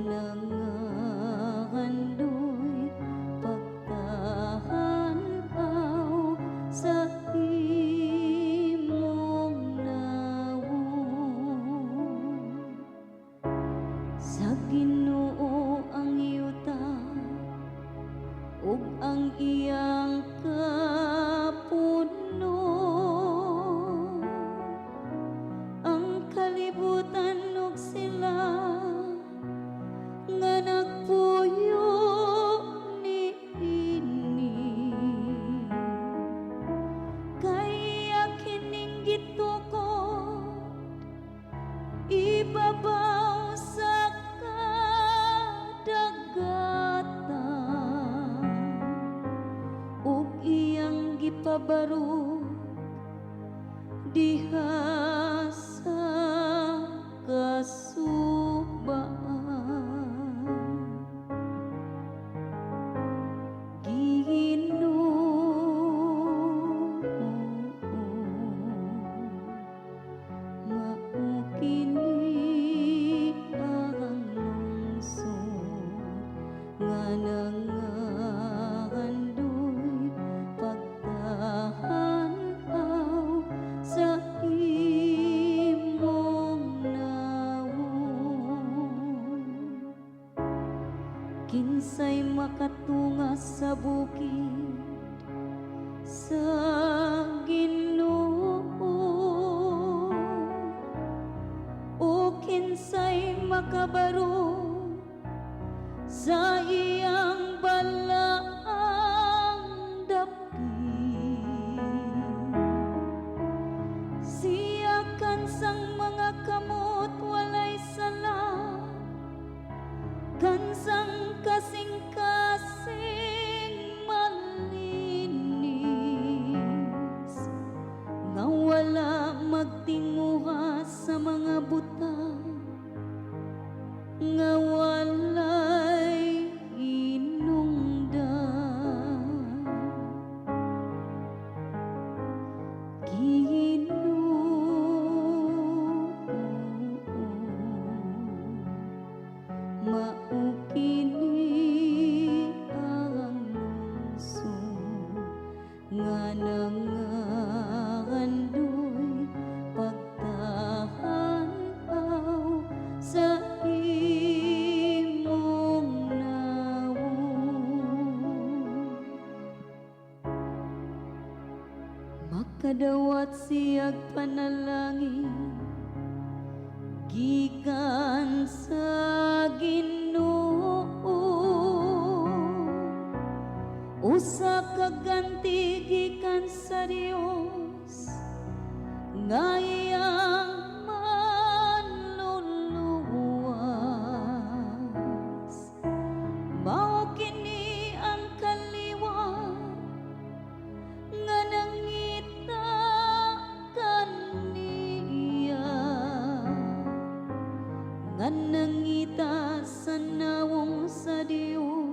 nangangandoy pagtahanaw sa imong nawong. Sa Ginoo ang yuta ug ang iyang kapuno, ang kalibutan ug sila nga nagpuyo niini. Kaya kining gitukod ibabaw sa kadagatan ug iyang gipabarog diha sa kasubaan. Ginoo, mao kini ang lungsod nga nangandoy pagtahanaw sa imong nawong. Kinsay makatungas sa bukid sa Ginoo, o kinsay makabaro sa iyang balaang dapit. Siya kansang mga kamot walay sala, kansang kasing-kasing malinis, nga wala magtinguha sa mga butang, nga walay inungdan. Ginoo, mao kini ang lungsod nga nangandoy pagtahanaw sa imong nawong. Makadawat siyag panalangin gikan sa Ginoo, usa ka ganti gikan sa Dios nga iyang manluluwas. Mao kini ang kaliwat nga nangita kaniya, nga nangita sa nawong sa Dios.